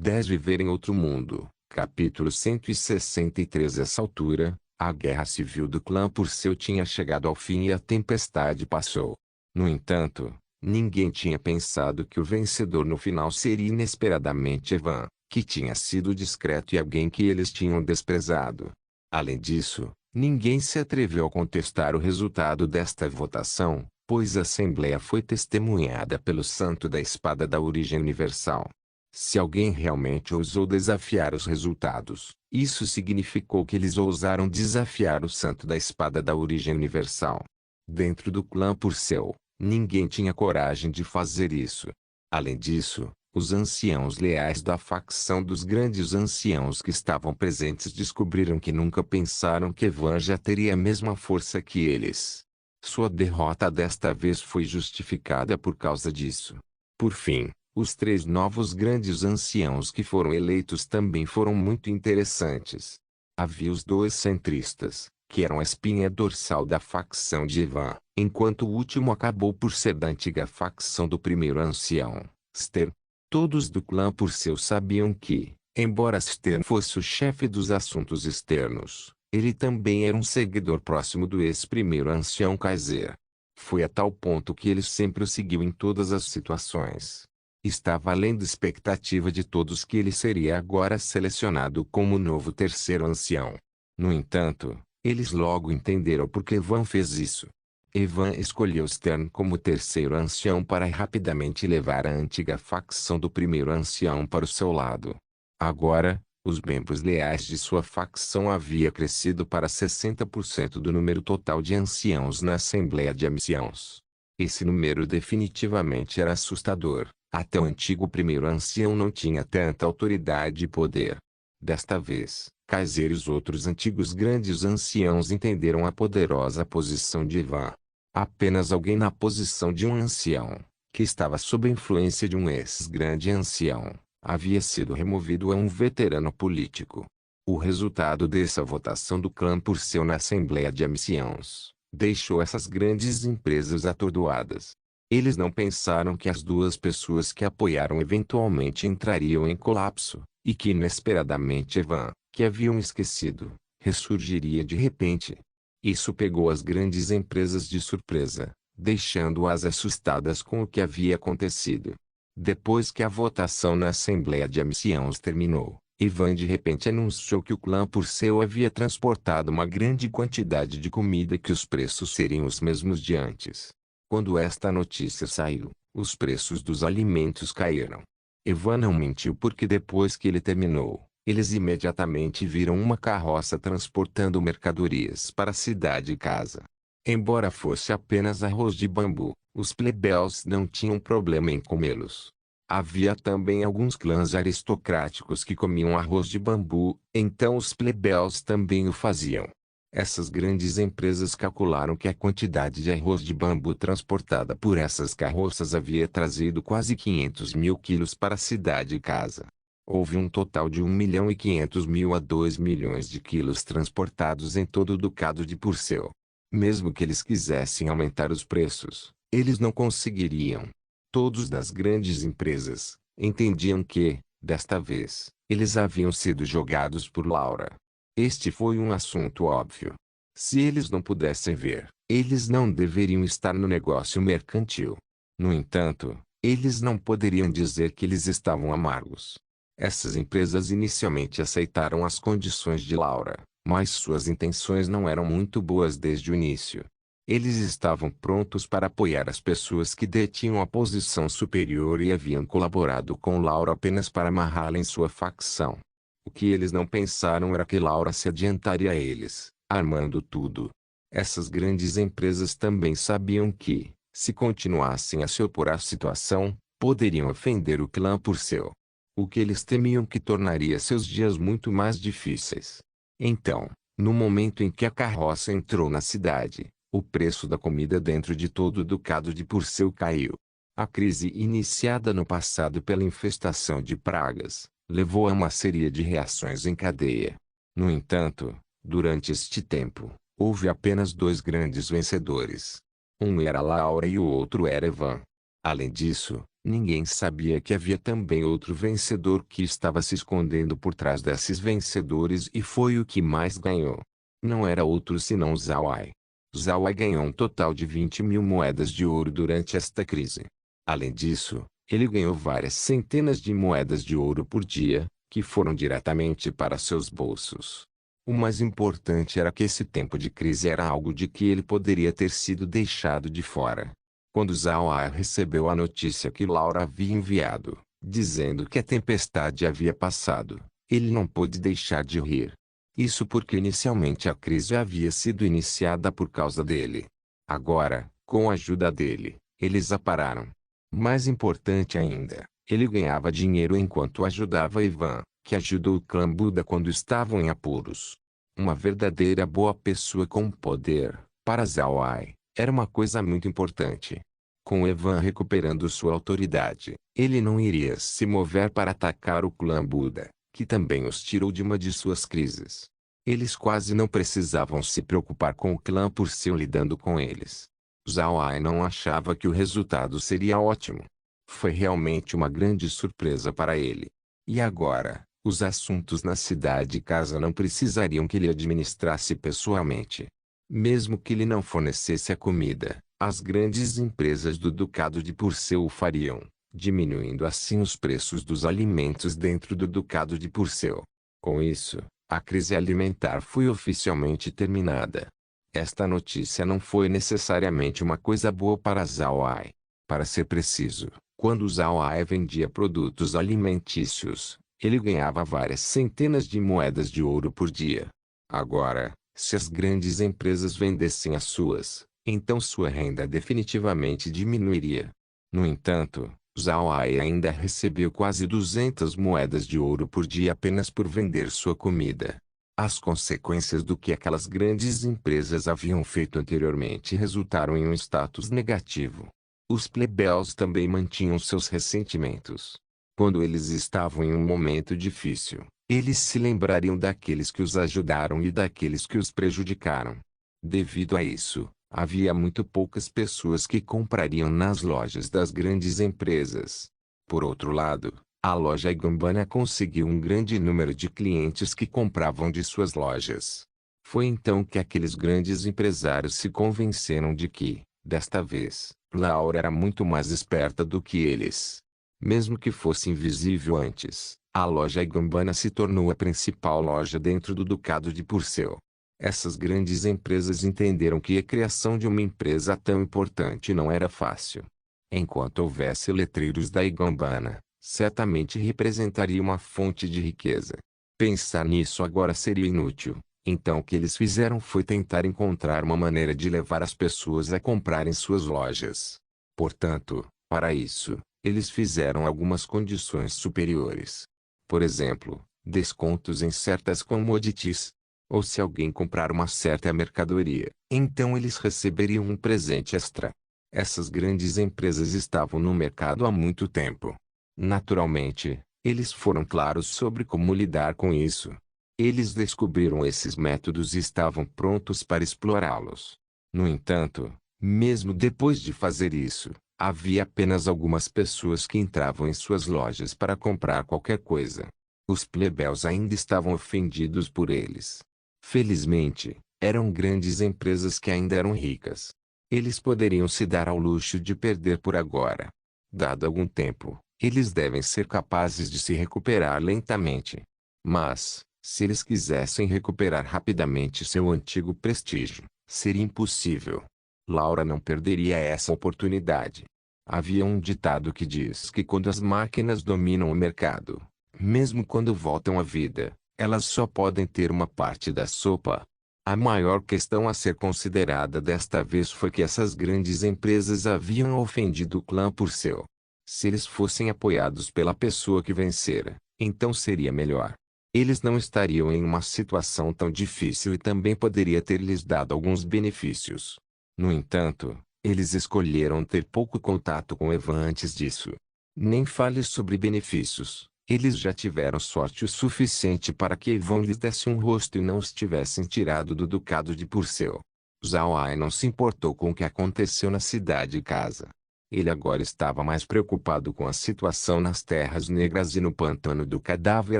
10 Viver em Outro Mundo, capítulo 163. Essa altura, a guerra civil do clã Purcell tinha chegado ao fim e a tempestade passou. No entanto, ninguém tinha pensado que o vencedor no final seria inesperadamente Evan, que tinha sido discreto e alguém que eles tinham desprezado. Além disso, ninguém se atreveu a contestar o resultado desta votação, pois a Assembleia foi testemunhada pelo Santo da Espada da Origem Universal. Se alguém realmente ousou desafiar os resultados, isso significou que eles ousaram desafiar o Santo da Espada da Origem Universal. Dentro do clã Purcell, ninguém tinha coragem de fazer isso. Além disso, os anciãos leais da facção dos grandes anciãos que estavam presentes descobriram que nunca pensaram que Evan já teria a mesma força que eles. Sua derrota desta vez foi justificada por causa disso. Por fim, os 3 novos grandes anciãos que foram eleitos também foram muito interessantes. Havia os 2 centristas, que eram a espinha dorsal da facção de Evan, enquanto o último acabou por ser da antiga facção do primeiro ancião, Stern. Todos do clã Purcell sabiam que, embora Stern fosse o chefe dos assuntos externos, ele também era um seguidor próximo do ex-primeiro ancião Kaiser. Foi a tal ponto que ele sempre o seguiu em todas as situações. Estava além da expectativa de todos que ele seria agora selecionado como o novo terceiro ancião. No entanto, eles logo entenderam por que Evan fez isso. Evan escolheu Stern como terceiro ancião para rapidamente levar a antiga facção do primeiro ancião para o seu lado. Agora, os membros leais de sua facção havia crescido para 60% do número total de anciãos na Assembleia de Anciãos. Esse número definitivamente era assustador. Até o antigo primeiro ancião não tinha tanta autoridade e poder. Desta vez, Kaiser e os outros antigos grandes anciãos entenderam a poderosa posição de Evan. Apenas alguém na posição de um ancião, que estava sob a influência de um ex-grande ancião, havia sido removido a um veterano político. O resultado dessa votação do clã Purcell na Assembleia de Anciãos deixou essas grandes empresas atordoadas. Eles não pensaram que as 2 pessoas que apoiaram eventualmente entrariam em colapso, e que inesperadamente Evan, que haviam esquecido, ressurgiria de repente. Isso pegou as grandes empresas de surpresa, deixando-as assustadas com o que havia acontecido. Depois que a votação na Assembleia de Anciãos terminou, Evan de repente anunciou que o clã Purcell havia transportado uma grande quantidade de comida e que os preços seriam os mesmos de antes. Quando esta notícia saiu, os preços dos alimentos caíram. Evan não mentiu porque depois que ele terminou, eles imediatamente viram uma carroça transportando mercadorias para a cidade e casa. Embora fosse apenas arroz de bambu, os plebeus não tinham problema em comê-los. Havia também alguns clãs aristocráticos que comiam arroz de bambu, então os plebeus também o faziam. Essas grandes empresas calcularam que a quantidade de arroz de bambu transportada por essas carroças havia trazido quase 500 mil quilos para a cidade e casa. Houve um total de 1.500.000 a 2 milhões de quilos transportados em todo o ducado de Purcell. Mesmo que eles quisessem aumentar os preços, eles não conseguiriam. Todos das grandes empresas entendiam que, desta vez, eles haviam sido jogados por Laura. Este foi um assunto óbvio. Se eles não pudessem ver, eles não deveriam estar no negócio mercantil. No entanto, eles não poderiam dizer que eles estavam amargos. Essas empresas inicialmente aceitaram as condições de Laura, mas suas intenções não eram muito boas desde o início. Eles estavam prontos para apoiar as pessoas que detinham a posição superior e haviam colaborado com Laura apenas para amarrá-la em sua facção. O que eles não pensaram era que Laura se adiantaria a eles, armando tudo. Essas grandes empresas também sabiam que, se continuassem a se opor à situação, poderiam ofender o clã Purcell. O que eles temiam que tornaria seus dias muito mais difíceis. Então, no momento em que a carroça entrou na cidade, o preço da comida dentro de todo o ducado de Purcell caiu. A crise iniciada no passado pela infestação de pragas levou a uma série de reações em cadeia. No entanto, durante este tempo, houve apenas 2 grandes vencedores. Um era Laura e o outro era Evan. Além disso, Ninguém sabia que havia também outro vencedor que estava se escondendo por trás desses vencedores e foi o que mais ganhou. Não era outro senão Zhao Ai. Zhao Ai ganhou um total de 20.000 moedas de ouro durante esta crise. Além disso, ele ganhou várias centenas de moedas de ouro por dia, que foram diretamente para seus bolsos. O mais importante era que esse tempo de crise era algo de que ele poderia ter sido deixado de fora. Quando Zhao Ai recebeu a notícia que Laura havia enviado, dizendo que a tempestade havia passado, ele não pôde deixar de rir. Isso porque inicialmente a crise havia sido iniciada por causa dele. Agora, com a ajuda dele, eles a pararam. Mais importante ainda, ele ganhava dinheiro enquanto ajudava Ivan, que ajudou o clã Buda quando estavam em apuros. Uma verdadeira boa pessoa com poder, para Zhao Ai, era uma coisa muito importante. Com Evan recuperando sua autoridade, ele não iria se mover para atacar o clã Buda, que também os tirou de uma de suas crises. Eles quase não precisavam se preocupar com o clã por ser lidando com eles. Zhao Ai não achava que o resultado seria ótimo. Foi realmente uma grande surpresa para ele. E agora, os assuntos na cidade e casa não precisariam que ele administrasse pessoalmente. Mesmo que ele não fornecesse a comida, as grandes empresas do Ducado de Purcell o fariam, diminuindo assim os preços dos alimentos dentro do Ducado de Purcell. Com isso, a crise alimentar foi oficialmente terminada. Esta notícia não foi necessariamente uma coisa boa para Zhao Ai. Para ser preciso, quando Zhao Ai vendia produtos alimentícios, ele ganhava várias centenas de moedas de ouro por dia. Agora, se as grandes empresas vendessem as suas, então sua renda definitivamente diminuiria. No entanto, Zhao Ai ainda recebeu quase 200 moedas de ouro por dia apenas por vender sua comida. As consequências do que aquelas grandes empresas haviam feito anteriormente resultaram em um status negativo. Os plebeus também mantinham seus ressentimentos. Quando eles estavam em um momento difícil, eles se lembrariam daqueles que os ajudaram e daqueles que os prejudicaram. Devido a isso, havia muito poucas pessoas que comprariam nas lojas das grandes empresas. Por outro lado, a loja Igambana conseguiu um grande número de clientes que compravam de suas lojas. Foi então que aqueles grandes empresários se convenceram de que, desta vez, Laura era muito mais esperta do que eles. Mesmo que fosse invisível antes, a loja Igambana se tornou a principal loja dentro do Ducado de Purcell. Essas grandes empresas entenderam que a criação de uma empresa tão importante não era fácil. Enquanto houvesse letreiros da Igambana, certamente representaria uma fonte de riqueza. Pensar nisso agora seria inútil, então o que eles fizeram foi tentar encontrar uma maneira de levar as pessoas a comprarem suas lojas. Portanto, para isso, eles fizeram algumas condições superiores. Por exemplo, descontos em certas commodities. Ou se alguém comprar uma certa mercadoria, então eles receberiam um presente extra. Essas grandes empresas estavam no mercado há muito tempo. Naturalmente, eles foram claros sobre como lidar com isso. Eles descobriram esses métodos e estavam prontos para explorá-los. No entanto, mesmo depois de fazer isso, havia apenas algumas pessoas que entravam em suas lojas para comprar qualquer coisa. Os plebeus ainda estavam ofendidos por eles. Felizmente, eram grandes empresas que ainda eram ricas. Eles poderiam se dar ao luxo de perder por agora. Dado algum tempo, eles devem ser capazes de se recuperar lentamente. Mas, se eles quisessem recuperar rapidamente seu antigo prestígio, seria impossível. Laura não perderia essa oportunidade. Havia um ditado que diz que quando as máquinas dominam o mercado, mesmo quando voltam à vida, elas só podem ter uma parte da sopa. A maior questão a ser considerada desta vez foi que essas grandes empresas haviam ofendido o clã Purcell. Se eles fossem apoiados pela pessoa que vencera, então seria melhor. Eles não estariam em uma situação tão difícil e também poderia ter lhes dado alguns benefícios. No entanto, eles escolheram ter pouco contato com Evan antes disso. Nem fale sobre benefícios. Eles já tiveram sorte o suficiente para que Ivan lhes desse um rosto e não os tivessem tirado do Ducado de Purcell. Zhao Ai não se importou com o que aconteceu na cidade e casa. Ele agora estava mais preocupado com a situação nas terras negras e no pântano do cadáver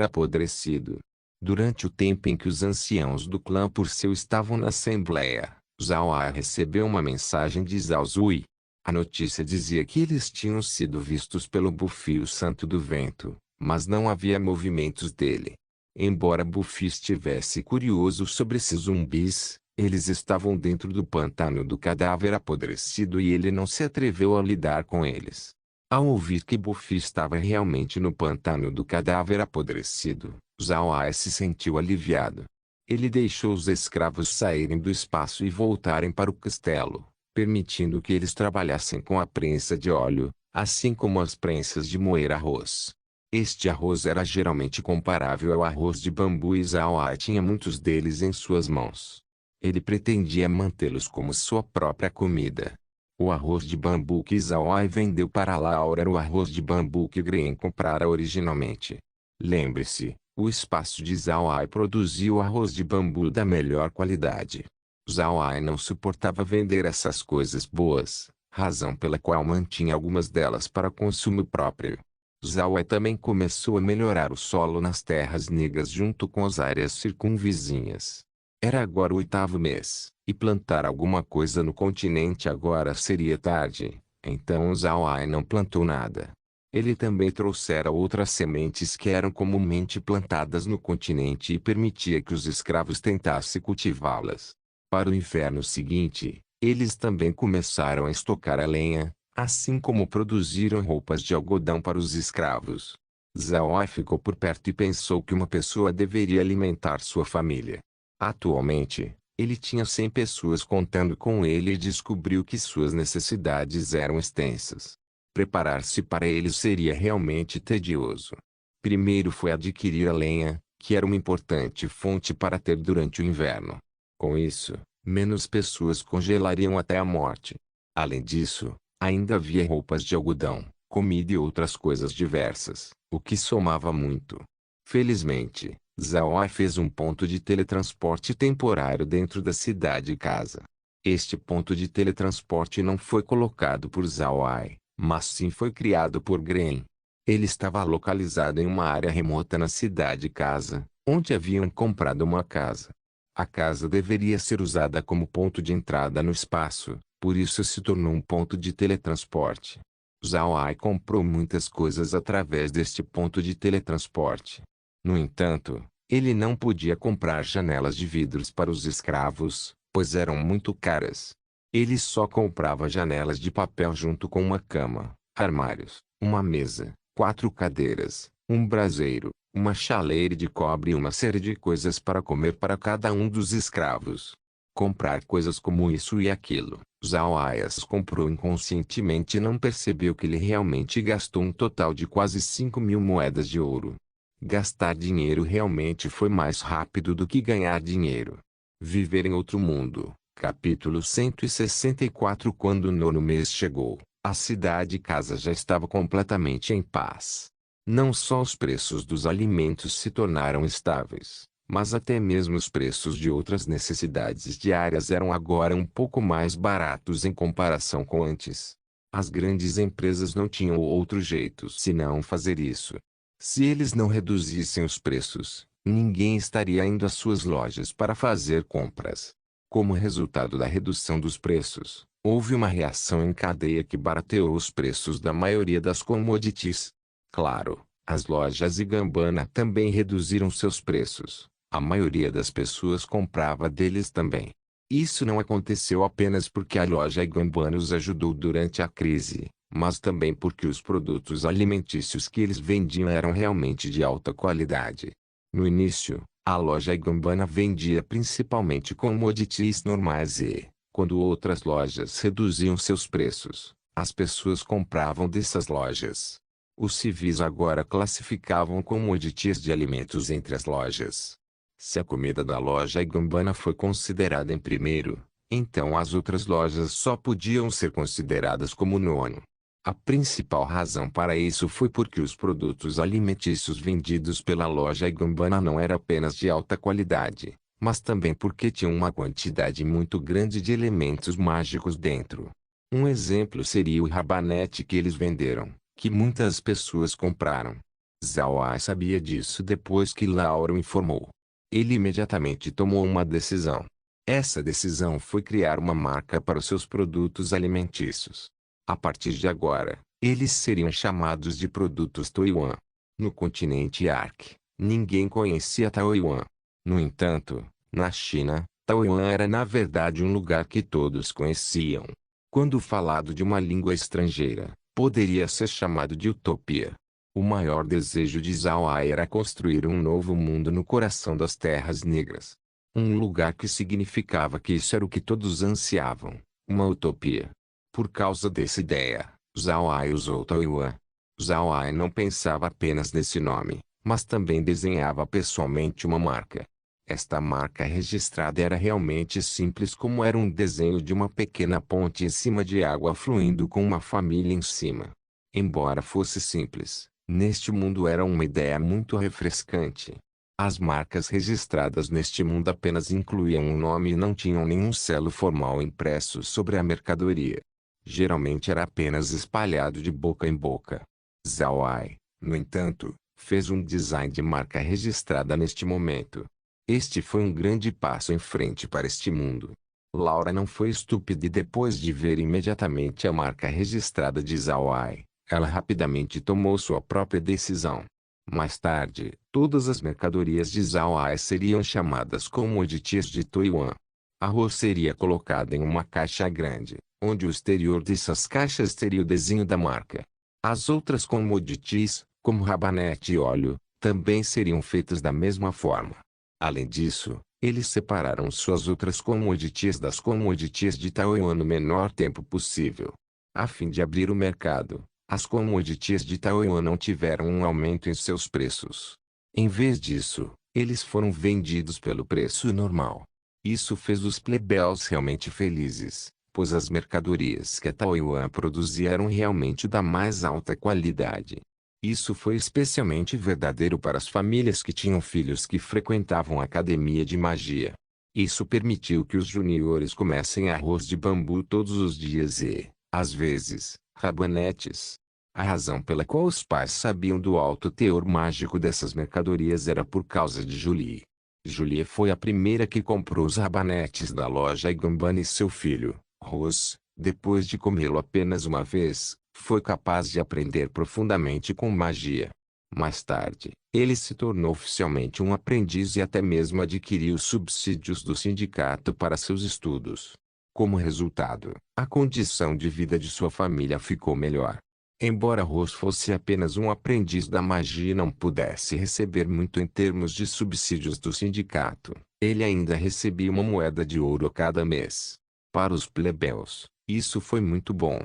apodrecido. Durante o tempo em que os anciãos do clã Purcell estavam na assembleia, Zhao Ai recebeu uma mensagem de Zhao Zui. A notícia dizia que eles tinham sido vistos pelo Bufio Santo do Vento, mas não havia movimentos dele. Embora Buffy estivesse curioso sobre esses zumbis, eles estavam dentro do pântano do cadáver apodrecido e ele não se atreveu a lidar com eles. Ao ouvir que Buffy estava realmente no pântano do cadáver apodrecido, Zhao Ai se sentiu aliviado. Ele deixou os escravos saírem do espaço e voltarem para o castelo, permitindo que eles trabalhassem com a prensa de óleo, assim como as prensas de moer arroz. Este arroz era geralmente comparável ao arroz de bambu e Zhao Ai tinha muitos deles em suas mãos. Ele pretendia mantê-los como sua própria comida. O arroz de bambu que Zhao Ai vendeu para Laura era o arroz de bambu que Green comprara originalmente. Lembre-se, o espaço de Zhao Ai produzia o arroz de bambu da melhor qualidade. Zhao Ai não suportava vender essas coisas boas, razão pela qual mantinha algumas delas para consumo próprio. Zhao Ai também começou a melhorar o solo nas terras negras junto com as áreas circunvizinhas. Era agora o 8º mês, e plantar alguma coisa no continente agora seria tarde, então Zhao Ai não plantou nada. Ele também trouxera outras sementes que eram comumente plantadas no continente e permitia que os escravos tentassem cultivá-las. Para o inverno seguinte, eles também começaram a estocar a lenha, assim como produziram roupas de algodão para os escravos. Zhao Ai ficou por perto e pensou que uma pessoa deveria alimentar sua família. Atualmente, ele tinha 100 pessoas contando com ele e descobriu que suas necessidades eram extensas. Preparar-se para eles seria realmente tedioso. Primeiro foi adquirir a lenha, que era uma importante fonte para ter durante o inverno. Com isso, menos pessoas congelariam até a morte. Além disso, ainda havia roupas de algodão, comida e outras coisas diversas, o que somava muito. Felizmente, Zhao Ai fez um ponto de teletransporte temporário dentro da cidade-casa. Este ponto de teletransporte não foi colocado por Zhao Ai, mas sim foi criado por Gren. Ele estava localizado em uma área remota na cidade-casa, onde haviam comprado uma casa. A casa deveria ser usada como ponto de entrada no espaço, por isso se tornou um ponto de teletransporte. Zhao Ai comprou muitas coisas através deste ponto de teletransporte. No entanto, ele não podia comprar janelas de vidros para os escravos, pois eram muito caras. Ele só comprava janelas de papel junto com uma cama, armários, uma mesa, 4 cadeiras, um braseiro, uma chaleira de cobre e uma série de coisas para comer para cada um dos escravos. Comprar coisas como isso e aquilo, Zhao Ai as comprou inconscientemente e não percebeu que ele realmente gastou um total de quase 5.000 moedas de ouro. Gastar dinheiro realmente foi mais rápido do que ganhar dinheiro. Viver em outro mundo. Capítulo 164. Quando o 9º mês chegou, a cidade-casa já estava completamente em paz. Não só os preços dos alimentos se tornaram estáveis, mas até mesmo os preços de outras necessidades diárias eram agora um pouco mais baratos em comparação com antes. As grandes empresas não tinham outro jeito senão fazer isso. Se eles não reduzissem os preços, ninguém estaria indo às suas lojas para fazer compras. Como resultado da redução dos preços, houve uma reação em cadeia que barateou os preços da maioria das commodities. Claro, as lojas Igambana também reduziram seus preços. A maioria das pessoas comprava deles também. Isso não aconteceu apenas porque a loja Igambana os ajudou durante a crise, mas também porque os produtos alimentícios que eles vendiam eram realmente de alta qualidade. No início, a loja Igambana vendia principalmente commodities normais e, quando outras lojas reduziam seus preços, as pessoas compravam dessas lojas. Os civis agora classificavam commodities de alimentos entre as lojas. Se a comida da loja Igambana foi considerada em primeiro, então as outras lojas só podiam ser consideradas como nono. A principal razão para isso foi porque os produtos alimentícios vendidos pela loja Igambana não eram apenas de alta qualidade, mas também porque tinham uma quantidade muito grande de elementos mágicos dentro. Um exemplo seria o rabanete que eles venderam, que muitas pessoas compraram. Zhao Ai sabia disso depois que Laura o informou. Ele imediatamente tomou uma decisão. Essa decisão foi criar uma marca para os seus produtos alimentícios. A partir de agora, eles seriam chamados de produtos Toyuan. No continente Ark, ninguém conhecia Taoyuan. No entanto, na China, Taoyuan era na verdade um lugar que todos conheciam. Quando falado de uma língua estrangeira, poderia ser chamado de utopia. O maior desejo de Zhao Ai era construir um novo mundo no coração das terras negras. Um lugar que significava que isso era o que todos ansiavam, uma utopia. Por causa dessa ideia, Zhao Ai usou Taoyuan. Zhao Ai não pensava apenas nesse nome, mas também desenhava pessoalmente uma marca. Esta marca registrada era realmente simples, como era um desenho de uma pequena ponte em cima de água fluindo com uma família em cima. Embora fosse simples, neste mundo era uma ideia muito refrescante. As marcas registradas neste mundo apenas incluíam um nome e não tinham nenhum selo formal impresso sobre a mercadoria. Geralmente era apenas espalhado de boca em boca. Zhao Ai, no entanto, fez um design de marca registrada neste momento. Este foi um grande passo em frente para este mundo. Laura não foi estúpida e depois de ver imediatamente a marca registrada de Zhao Ai, ela rapidamente tomou sua própria decisão. Mais tarde, todas as mercadorias de Zhao Ai seriam chamadas commodities de Toyuan. Arroz seria colocado em uma caixa grande, onde o exterior dessas caixas teria o desenho da marca. As outras commodities, como rabanete e óleo, também seriam feitas da mesma forma. Além disso, eles separaram suas outras commodities das commodities de Taoyuan no menor tempo possível. A fim de abrir o mercado, as commodities de Taoyuan não tiveram um aumento em seus preços. Em vez disso, eles foram vendidos pelo preço normal. Isso fez os plebeus realmente felizes, pois as mercadorias que a Taoyuan produzia eram realmente da mais alta qualidade. Isso foi especialmente verdadeiro para as famílias que tinham filhos que frequentavam a academia de magia. Isso permitiu que os juniores comessem arroz de bambu todos os dias e, às vezes, rabanetes. A razão pela qual os pais sabiam do alto teor mágico dessas mercadorias era por causa de Julie. Julie foi a primeira que comprou os rabanetes da loja Iganbana e seu filho, Rose, depois de comê-lo apenas uma vez, foi capaz de aprender profundamente com magia. Mais tarde, ele se tornou oficialmente um aprendiz e até mesmo adquiriu subsídios do sindicato para seus estudos. Como resultado, a condição de vida de sua família ficou melhor. Embora Rose fosse apenas um aprendiz da magia e não pudesse receber muito em termos de subsídios do sindicato, ele ainda recebia uma moeda de ouro a cada mês. Para os plebeus, isso foi muito bom.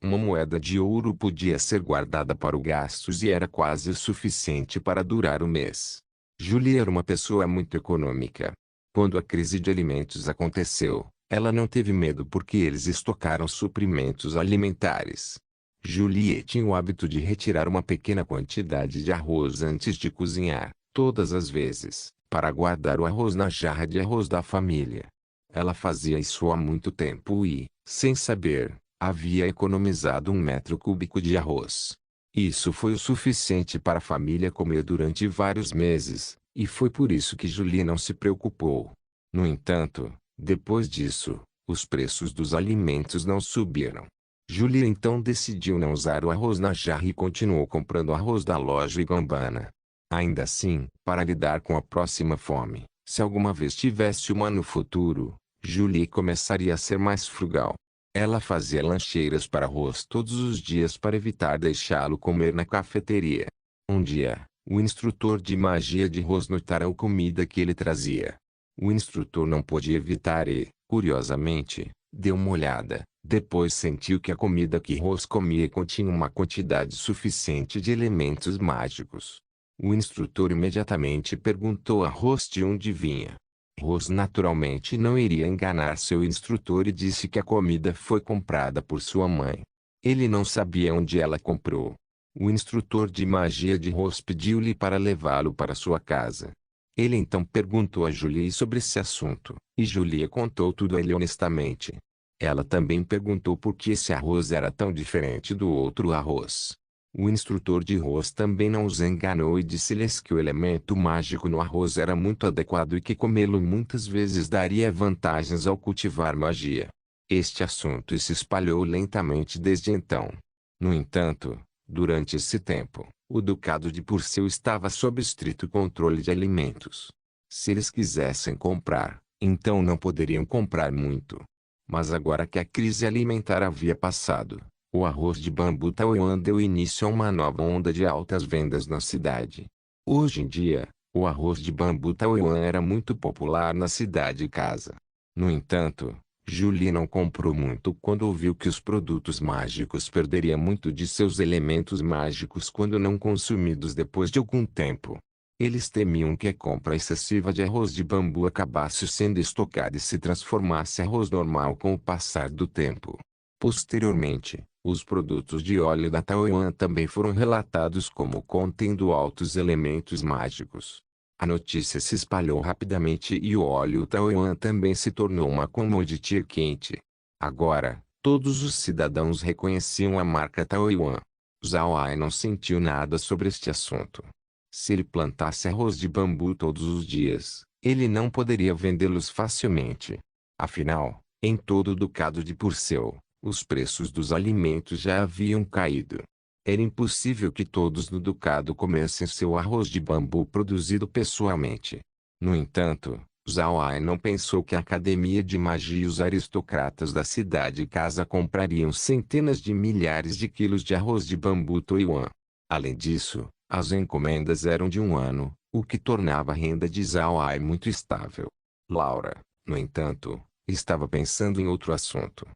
Uma moeda de ouro podia ser guardada para os gastos e era quase suficiente para durar o mês. Julie era uma pessoa muito econômica. Quando a crise de alimentos aconteceu, ela não teve medo porque eles estocaram suprimentos alimentares. Julie tinha o hábito de retirar uma pequena quantidade de arroz antes de cozinhar, todas as vezes, para guardar o arroz na jarra de arroz da família. Ela fazia isso há muito tempo e, sem saber, havia economizado 1 metro cúbico de arroz. Isso foi o suficiente para a família comer durante vários meses, e foi por isso que Julie não se preocupou. No entanto, depois disso, os preços dos alimentos não subiram. Julie então decidiu não usar o arroz na jarra e continuou comprando arroz da loja Iganbana. Ainda assim, para lidar com a próxima fome, se alguma vez tivesse uma no futuro, Julie começaria a ser mais frugal. Ela fazia lancheiras para arroz todos os dias para evitar deixá-lo comer na cafeteria. Um dia, o instrutor de magia de Rose notou a comida que ele trazia. O instrutor não pôde evitar e, curiosamente, deu uma olhada. Depois sentiu que a comida que Rose comia continha uma quantidade suficiente de elementos mágicos. O instrutor imediatamente perguntou a Rose de onde vinha. Rose naturalmente não iria enganar seu instrutor e disse que a comida foi comprada por sua mãe. Ele não sabia onde ela comprou. O instrutor de magia de Rose pediu-lhe para levá-lo para sua casa. Ele então perguntou a Julie sobre esse assunto, e Julie contou tudo a ele honestamente. Ela também perguntou por que esse arroz era tão diferente do outro arroz. O instrutor de arroz também não os enganou e disse-lhes que o elemento mágico no arroz era muito adequado e que comê-lo muitas vezes daria vantagens ao cultivar magia. Este assunto se espalhou lentamente desde então. No entanto, durante esse tempo, o Ducado de Purcell estava sob estrito controle de alimentos. Se eles quisessem comprar, então não poderiam comprar muito. Mas agora que a crise alimentar havia passado, o arroz de bambu Taiwan deu início a uma nova onda de altas vendas na cidade. Hoje em dia, o arroz de bambu Taiwan era muito popular na cidade casa. No entanto, Julie não comprou muito quando ouviu que os produtos mágicos perderiam muito de seus elementos mágicos quando não consumidos depois de algum tempo. Eles temiam que a compra excessiva de arroz de bambu acabasse sendo estocada e se transformasse em arroz normal com o passar do tempo. Posteriormente, os produtos de óleo da Taiwan também foram relatados como contendo altos elementos mágicos. A notícia se espalhou rapidamente e o óleo Taiwan também se tornou uma commodity quente. Agora, todos os cidadãos reconheciam a marca Taiwan. Zhao Ai não sentiu nada sobre este assunto. Se ele plantasse arroz de bambu todos os dias, ele não poderia vendê-los facilmente. Afinal, em todo o Ducado de Purcell, os preços dos alimentos já haviam caído. Era impossível que todos no Ducado comessem seu arroz de bambu produzido pessoalmente. No entanto, Zhao Ai não pensou que a Academia de Magia e os aristocratas da cidade casa comprariam centenas de milhares de quilos de arroz de bambu Taiwan. Além disso, as encomendas eram de um ano, o que tornava a renda de Zhao Ai muito estável. Laura, no entanto, estava pensando em outro assunto.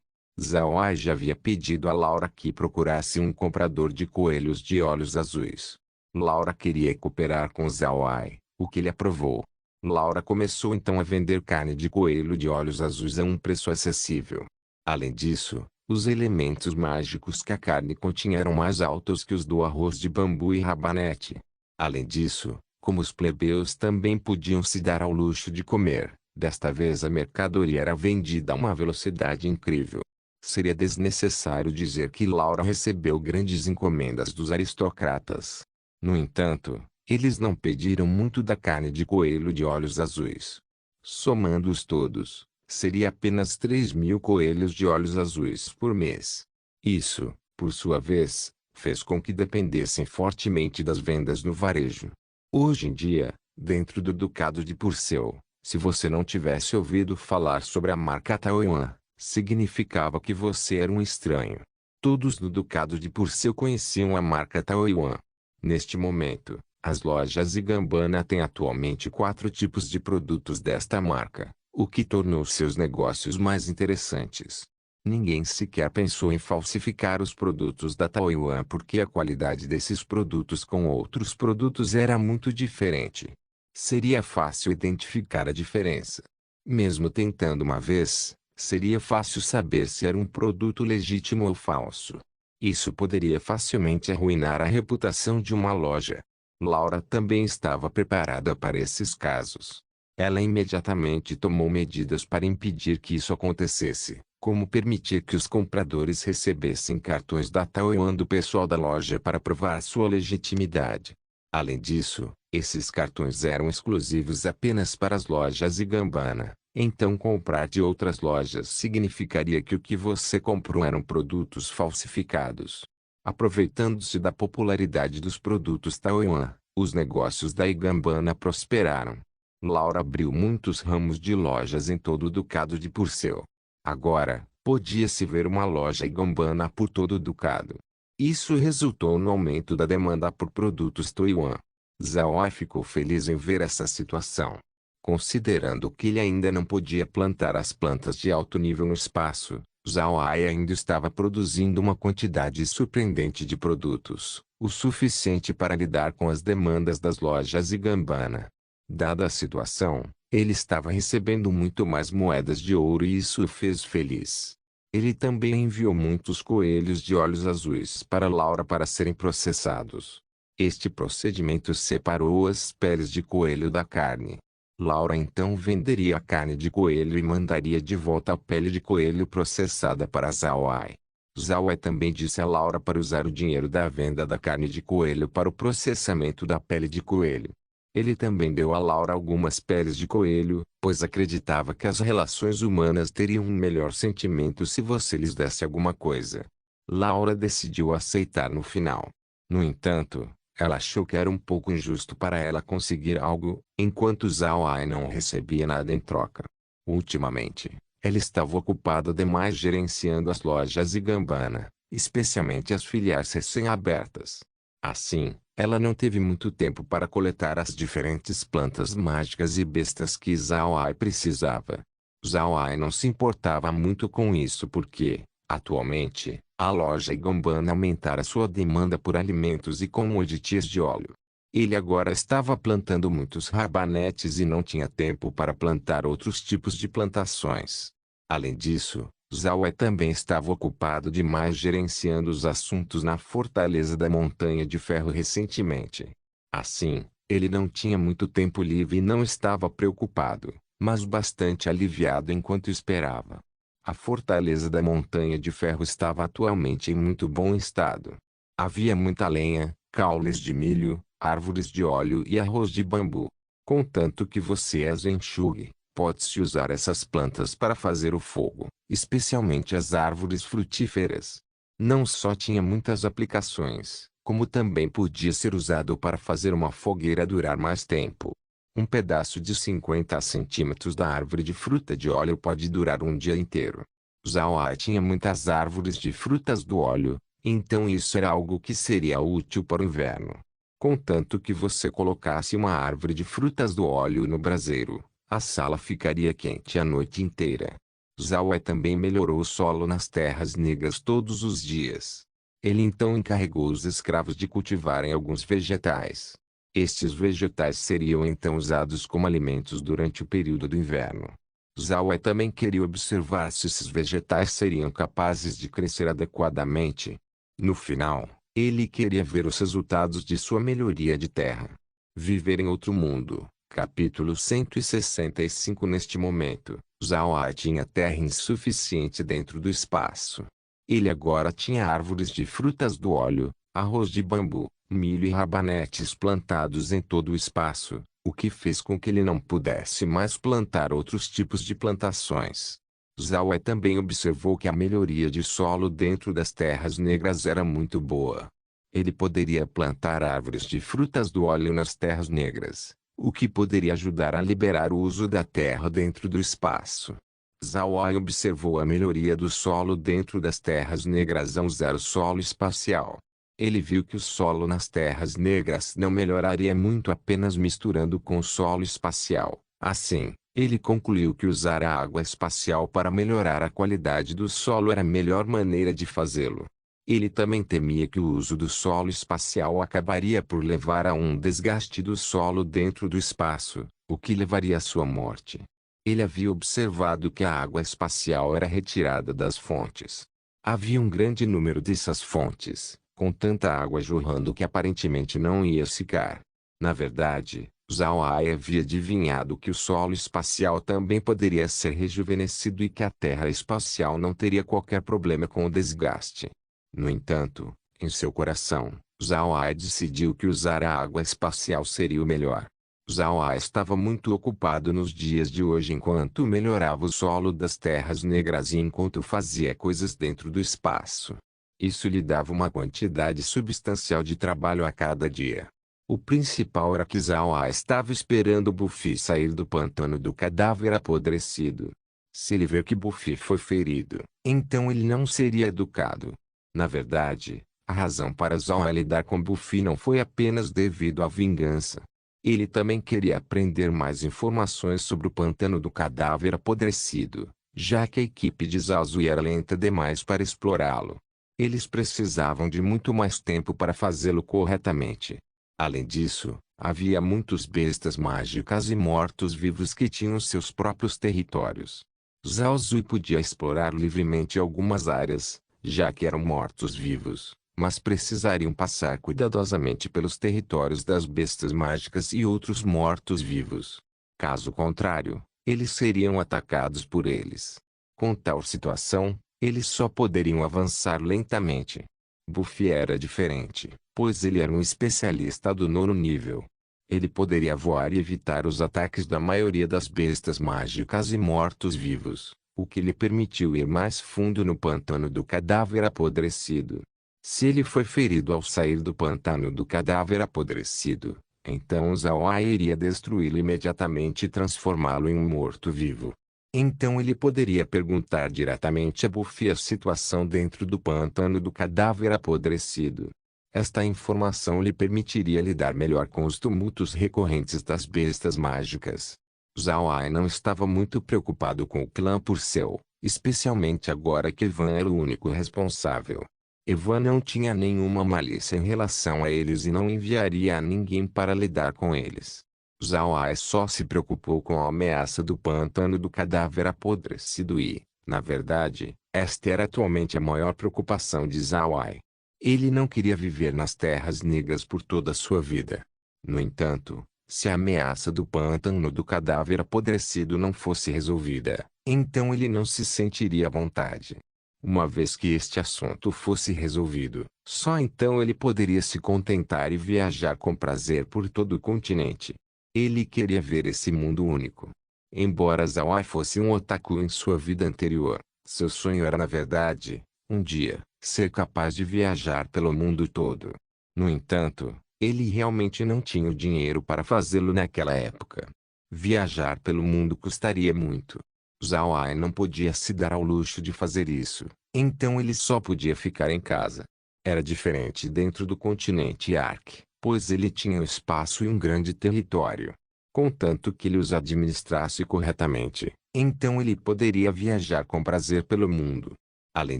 Zhao Ai já havia pedido a Laura que procurasse um comprador de coelhos de olhos azuis. Laura queria cooperar com Zhao Ai, o que ele aprovou. Laura começou então a vender carne de coelho de olhos azuis a um preço acessível. Além disso, os elementos mágicos que a carne continha eram mais altos que os do arroz de bambu e rabanete. Além disso, como os plebeus também podiam se dar ao luxo de comer, desta vez a mercadoria era vendida a uma velocidade incrível. Seria desnecessário dizer que Laura recebeu grandes encomendas dos aristocratas. No entanto, eles não pediram muito da carne de coelho de olhos azuis. Somando-os todos, seria apenas 3.000 coelhos de olhos azuis por mês. Isso, por sua vez, fez com que dependessem fortemente das vendas no varejo. Hoje em dia, dentro do Ducado de Purcell, se você não tivesse ouvido falar sobre a marca Taiwan, significava que você era um estranho. Todos no Ducado de Purcell conheciam a marca Taiwan. Neste momento, as lojas Igambana têm atualmente 4 tipos de produtos desta marca, o que tornou seus negócios mais interessantes. Ninguém sequer pensou em falsificar os produtos da Taiwan porque a qualidade desses produtos com outros produtos era muito diferente. Seria fácil identificar a diferença. Mesmo tentando uma vez, seria fácil saber se era um produto legítimo ou falso. Isso poderia facilmente arruinar a reputação de uma loja. Laura também estava preparada para esses casos. Ela imediatamente tomou medidas para impedir que isso acontecesse, como permitir que os compradores recebessem cartões da Taiwan do pessoal da loja para provar sua legitimidade. Além disso, esses cartões eram exclusivos apenas para as lojas Igambana. Então comprar de outras lojas significaria que o que você comprou eram produtos falsificados. Aproveitando-se da popularidade dos produtos Taiwan, os negócios da Igambana prosperaram. Laura abriu muitos ramos de lojas em todo o Ducado de Purcell. Agora, podia-se ver uma loja Igambana por todo o Ducado. Isso resultou no aumento da demanda por produtos Taiwan. Zhao Ai ficou feliz em ver essa situação. Considerando que ele ainda não podia plantar as plantas de alto nível no espaço, Zhao Ai ainda estava produzindo uma quantidade surpreendente de produtos, o suficiente para lidar com as demandas das lojas Igambana. Dada a situação, ele estava recebendo muito mais moedas de ouro e isso o fez feliz. Ele também enviou muitos coelhos de olhos azuis para Laura para serem processados. Este procedimento separou as peles de coelho da carne. Laura então venderia a carne de coelho e mandaria de volta a pele de coelho processada para Zhao Ai. Zhao Ai também disse a Laura para usar o dinheiro da venda da carne de coelho para o processamento da pele de coelho. Ele também deu a Laura algumas peles de coelho, pois acreditava que as relações humanas teriam um melhor sentimento se você lhes desse alguma coisa. Laura decidiu aceitar no final. No entanto, ela achou que era um pouco injusto para ela conseguir algo, enquanto Zhao Ai não recebia nada em troca. Ultimamente, ela estava ocupada demais gerenciando as lojas e Gambana, especialmente as filiais recém-abertas. Assim, ela não teve muito tempo para coletar as diferentes plantas mágicas e bestas que Zhao Ai precisava. Zhao Ai não se importava muito com isso porque, atualmente, a loja Gambana aumentara sua demanda por alimentos e commodities de óleo. Ele agora estava plantando muitos rabanetes e não tinha tempo para plantar outros tipos de plantações. Além disso, Zhao Ai também estava ocupado demais gerenciando os assuntos na Fortaleza da Montanha de Ferro recentemente. Assim, ele não tinha muito tempo livre e não estava preocupado, mas bastante aliviado enquanto esperava. A Fortaleza da Montanha de Ferro estava atualmente em muito bom estado. Havia muita lenha, caules de milho, árvores de óleo e arroz de bambu. Contanto que você as enxugue, pode-se usar essas plantas para fazer o fogo, especialmente as árvores frutíferas. Não só tinha muitas aplicações, como também podia ser usado para fazer uma fogueira durar mais tempo. Um pedaço de 50 centímetros da árvore de fruta de óleo pode durar um dia inteiro. Zhao Ai tinha muitas árvores de frutas do óleo, então isso era algo que seria útil para o inverno. Contanto que você colocasse uma árvore de frutas do óleo no braseiro, a sala ficaria quente a noite inteira. Zhao Ai também melhorou o solo nas terras negras todos os dias. Ele então encarregou os escravos de cultivarem alguns vegetais. Estes vegetais seriam então usados como alimentos durante o período do inverno. Zhao Ai também queria observar se esses vegetais seriam capazes de crescer adequadamente. No final, ele queria ver os resultados de sua melhoria de terra. Viver em outro mundo. Capítulo 165. Neste momento, Zhao Ai tinha terra insuficiente dentro do espaço. Ele agora tinha árvores de frutas do óleo, arroz de bambu, milho e rabanetes plantados em todo o espaço, o que fez com que ele não pudesse mais plantar outros tipos de plantações. Zhao Ai também observou que a melhoria de solo dentro das terras negras era muito boa. Ele poderia plantar árvores de frutas do óleo nas terras negras, o que poderia ajudar a liberar o uso da terra dentro do espaço. Zhao Ai observou a melhoria do solo dentro das terras negras ao usar o solo espacial. Ele viu que o solo nas terras negras não melhoraria muito apenas misturando com o solo espacial. Assim, ele concluiu que usar a água espacial para melhorar a qualidade do solo era a melhor maneira de fazê-lo. Ele também temia que o uso do solo espacial acabaria por levar a um desgaste do solo dentro do espaço, o que levaria à sua morte. Ele havia observado que a água espacial era retirada das fontes. Havia um grande número dessas fontes, com tanta água jorrando que aparentemente não ia secar. Na verdade, Zhao Ai havia adivinhado que o solo espacial também poderia ser rejuvenescido e que a terra espacial não teria qualquer problema com o desgaste. No entanto, em seu coração, Zhao Ai decidiu que usar a água espacial seria o melhor. Zhao Ai estava muito ocupado nos dias de hoje enquanto melhorava o solo das terras negras e enquanto fazia coisas dentro do espaço. Isso lhe dava uma quantidade substancial de trabalho a cada dia. O principal era que Zhao Ai estava esperando Buffy sair do pântano do cadáver apodrecido. Se ele vê que Buffy foi ferido, então ele não seria educado. Na verdade, a razão para Zhao Ai lidar com Buffy não foi apenas devido à vingança. Ele também queria aprender mais informações sobre o pântano do cadáver apodrecido, já que a equipe de Zhao Zui era lenta demais para explorá-lo. Eles precisavam de muito mais tempo para fazê-lo corretamente. Além disso, havia muitos bestas mágicas e mortos-vivos que tinham seus próprios territórios. Zhao Zui podia explorar livremente algumas áreas, já que eram mortos-vivos, mas precisariam passar cuidadosamente pelos territórios das bestas mágicas e outros mortos-vivos. Caso contrário, eles seriam atacados por eles. Com tal situação, eles só poderiam avançar lentamente. Buffy era diferente, pois ele era um especialista do 9º nível. Ele poderia voar e evitar os ataques da maioria das bestas mágicas e mortos-vivos, o que lhe permitiu ir mais fundo no pântano do cadáver apodrecido. Se ele foi ferido ao sair do pântano do cadáver apodrecido, então Zawai iria destruí-lo imediatamente e transformá-lo em um morto-vivo. Então ele poderia perguntar diretamente a Buffy a situação dentro do pântano do cadáver apodrecido. Esta informação lhe permitiria lidar melhor com os tumultos recorrentes das bestas mágicas. Zawai não estava muito preocupado com o clã Purcell, especialmente agora que Evan era o único responsável. Evan não tinha nenhuma malícia em relação a eles e não enviaria a ninguém para lidar com eles. Zawai só se preocupou com a ameaça do pântano do cadáver apodrecido e, na verdade, esta era atualmente a maior preocupação de Zawai. Ele não queria viver nas Terras Negras por toda a sua vida. No entanto, se a ameaça do pântano do cadáver apodrecido não fosse resolvida, então ele não se sentiria à vontade. Uma vez que este assunto fosse resolvido, só então ele poderia se contentar e viajar com prazer por todo o continente. Ele queria ver esse mundo único. Embora Zawai fosse um otaku em sua vida anterior, seu sonho era na verdade, um dia, ser capaz de viajar pelo mundo todo. No entanto, ele realmente não tinha o dinheiro para fazê-lo naquela época. Viajar pelo mundo custaria muito. Zawai não podia se dar ao luxo de fazer isso, então ele só podia ficar em casa. Era diferente dentro do continente Ark, pois ele tinha um espaço e um grande território. Contanto que ele os administrasse corretamente, então ele poderia viajar com prazer pelo mundo. Além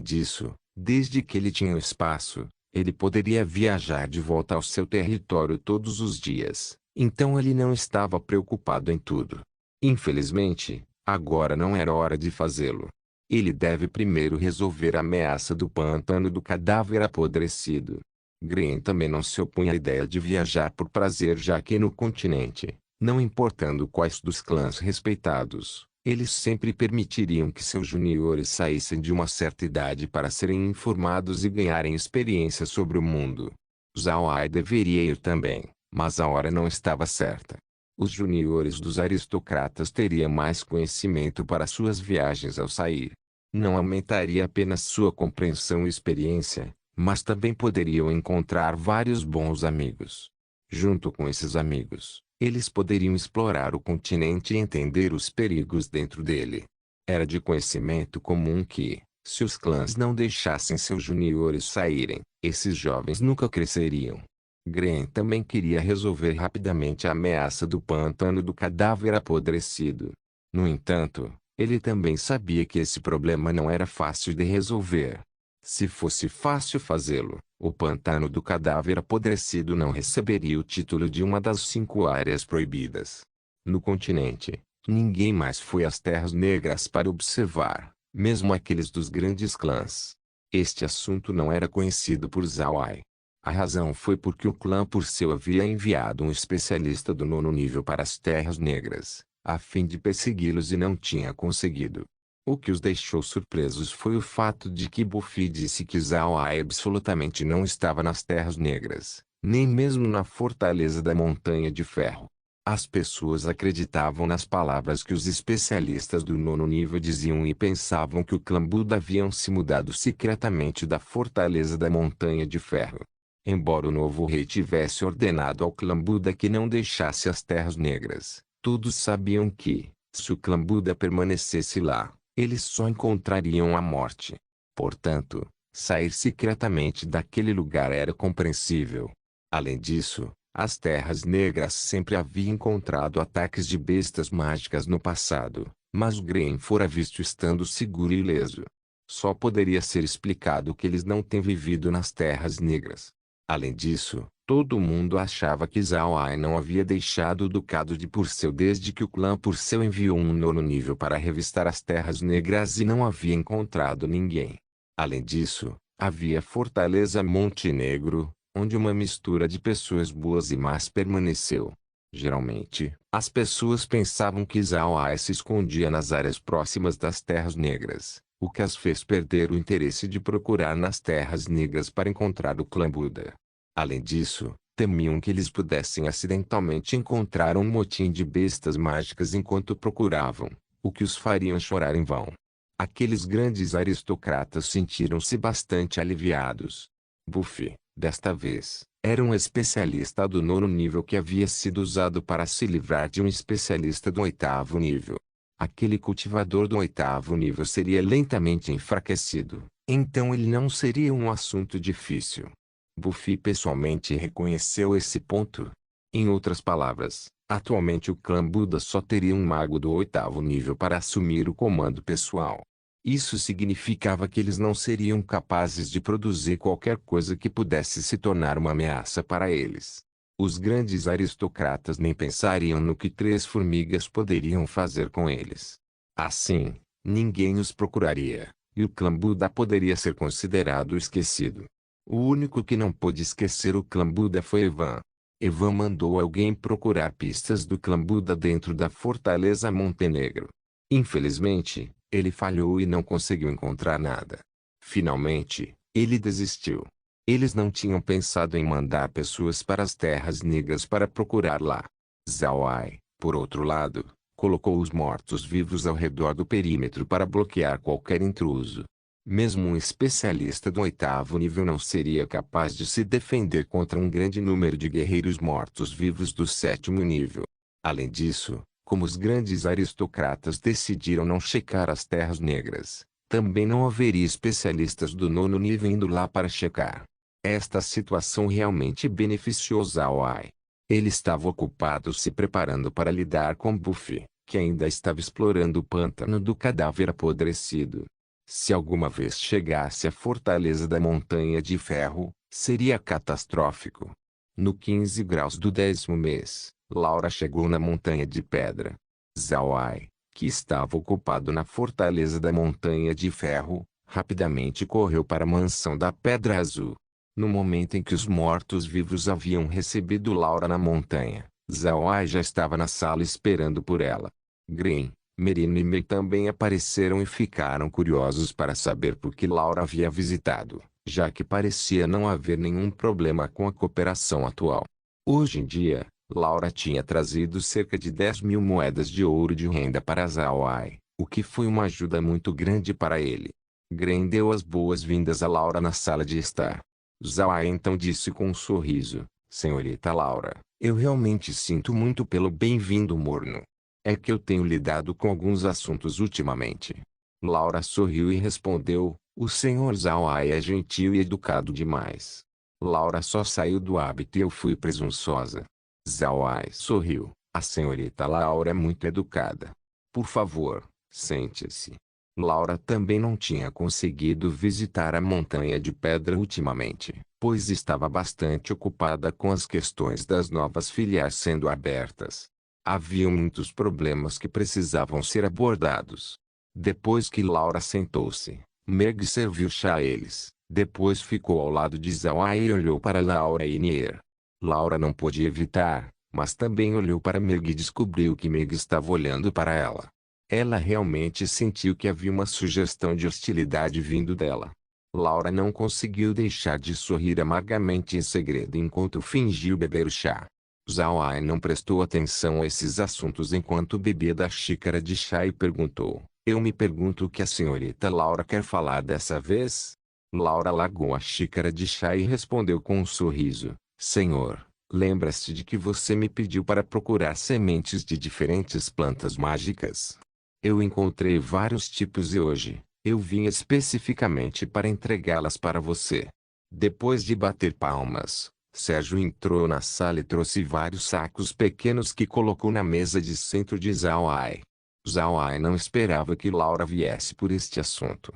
disso, desde que ele tinha o espaço, ele poderia viajar de volta ao seu território todos os dias, então ele não estava preocupado em tudo. Infelizmente, agora não era hora de fazê-lo. Ele deve primeiro resolver a ameaça do pântano do cadáver apodrecido. Green também não se opunha à ideia de viajar por prazer, já que no continente, não importando quais dos clãs respeitados, eles sempre permitiriam que seus juniores saíssem de uma certa idade para serem informados e ganharem experiência sobre o mundo. Zawai deveria ir também, mas a hora não estava certa. Os juniores dos aristocratas teriam mais conhecimento para suas viagens ao sair. Não aumentaria apenas sua compreensão e experiência, mas também poderiam encontrar vários bons amigos. Junto com esses amigos, eles poderiam explorar o continente e entender os perigos dentro dele. Era de conhecimento comum que, se os clãs não deixassem seus juniores saírem, esses jovens nunca cresceriam. Green também queria resolver rapidamente a ameaça do pântano do cadáver apodrecido. No entanto, ele também sabia que esse problema não era fácil de resolver. Se fosse fácil fazê-lo, o pântano do cadáver apodrecido não receberia o título de uma das 5 áreas proibidas. No continente, ninguém mais foi às Terras Negras para observar, mesmo aqueles dos grandes clãs. Este assunto não era conhecido por Zawai. A razão foi porque o clã Purcell havia enviado um especialista do 9º nível para as Terras Negras, a fim de persegui-los e não tinha conseguido. O que os deixou surpresos foi o fato de que Buffy disse que Zawai absolutamente não estava nas Terras Negras, nem mesmo na Fortaleza da Montanha de Ferro. As pessoas acreditavam nas palavras que os especialistas do 9º nível diziam e pensavam que o clã Buda haviam se mudado secretamente da Fortaleza da Montanha de Ferro. Embora o novo rei tivesse ordenado ao clã Buda que não deixasse as Terras Negras, todos sabiam que, se o clã Buda permanecesse lá, eles só encontrariam a morte. Portanto, sair secretamente daquele lugar era compreensível. Além disso, as Terras Negras sempre haviam encontrado ataques de bestas mágicas no passado, mas Green fora visto estando seguro e ileso. Só poderia ser explicado que eles não têm vivido nas Terras Negras. Além disso, todo mundo achava que Zawai não havia deixado o Ducado de Purcell desde que o clã Purcell enviou um 9º nível para revistar as Terras Negras e não havia encontrado ninguém. Além disso, havia Fortaleza Montenegro, onde uma mistura de pessoas boas e más permaneceu. Geralmente, as pessoas pensavam que Zhao Ai se escondia nas áreas próximas das Terras Negras, o que as fez perder o interesse de procurar nas Terras Negras para encontrar o clã Buda. Além disso, temiam que eles pudessem acidentalmente encontrar um motim de bestas mágicas enquanto procuravam, o que os fariam chorar em vão. Aqueles grandes aristocratas sentiram-se bastante aliviados. Buffy, desta vez, era um especialista do 9º nível que havia sido usado para se livrar de um especialista do 8º nível. Aquele cultivador do 8º nível seria lentamente enfraquecido, então ele não seria um assunto difícil. Buffy pessoalmente reconheceu esse ponto. Em outras palavras, atualmente o clã Buda só teria um mago do 8º nível para assumir o comando pessoal. Isso significava que eles não seriam capazes de produzir qualquer coisa que pudesse se tornar uma ameaça para eles. Os grandes aristocratas nem pensariam no que 3 formigas poderiam fazer com eles. Assim, ninguém os procuraria, e o clã Buda poderia ser considerado esquecido. O único que não pôde esquecer o clã Buda foi Evan. Evan mandou alguém procurar pistas do clã Buda dentro da fortaleza Montenegro. Infelizmente, ele falhou e não conseguiu encontrar nada. Finalmente, ele desistiu. Eles não tinham pensado em mandar pessoas para as Terras Negras para procurar lá. Zhao Ai, por outro lado, colocou os mortos-vivos ao redor do perímetro para bloquear qualquer intruso. Mesmo um especialista do 8º nível não seria capaz de se defender contra um grande número de guerreiros mortos-vivos do 7º nível. Além disso, como os grandes aristocratas decidiram não checar as Terras Negras, também não haveria especialistas do 9º nível indo lá para checar. Esta situação realmente beneficiou Zhao Ai. Ele estava ocupado se preparando para lidar com Buffy, que ainda estava explorando o pântano do cadáver apodrecido. Se alguma vez chegasse à fortaleza da Montanha de Ferro, seria catastrófico. No 15 graus do 10º mês, Laura chegou na Montanha de Pedra. Zhao Ai, que estava ocupado na fortaleza da Montanha de Ferro, rapidamente correu para a mansão da Pedra Azul. No momento em que os mortos-vivos haviam recebido Laura na montanha, Zhao Ai já estava na sala esperando por ela. Green, Merino e Mei também apareceram e ficaram curiosos para saber por que Laura havia visitado, já que parecia não haver nenhum problema com a cooperação atual. Hoje em dia, Laura tinha trazido cerca de 10.000 moedas de ouro de renda para Zhao Ai, o que foi uma ajuda muito grande para ele. Green deu as boas-vindas a Laura na sala de estar. Zhao Ai então disse com um sorriso: Senhorita Laura, eu realmente sinto muito pelo bem-vindo morno. É que eu tenho lidado com alguns assuntos ultimamente. Laura sorriu e respondeu: o senhor Zhao Ai é gentil e educado demais. Laura só saiu do hábito e eu fui presunçosa. Zhao Ai sorriu: a senhorita Laura é muito educada. Por favor, sente-se. Laura também não tinha conseguido visitar a Montanha de Pedra ultimamente, pois estava bastante ocupada com as questões das novas filiais sendo abertas. Havia muitos problemas que precisavam ser abordados. Depois que Laura sentou-se, Meg serviu chá a eles. Depois ficou ao lado de Zhao Ai e olhou para Laura e Nier. Laura não pôde evitar, mas também olhou para Meg e descobriu que Meg estava olhando para ela. Ela realmente sentiu que havia uma sugestão de hostilidade vindo dela. Laura não conseguiu deixar de sorrir amargamente em segredo enquanto fingiu beber o chá. Zhao Ai não prestou atenção a esses assuntos enquanto bebia da xícara de chá e perguntou: eu me pergunto o que a senhorita Laura quer falar dessa vez? Laura largou a xícara de chá e respondeu com um sorriso: Senhor, lembra-se de que você me pediu para procurar sementes de diferentes plantas mágicas? Eu encontrei vários tipos e hoje, eu vim especificamente para entregá-las para você. Depois de bater palmas, Sérgio entrou na sala e trouxe vários sacos pequenos que colocou na mesa de centro de Zhao Ai. Zhao Ai não esperava que Laura viesse por este assunto.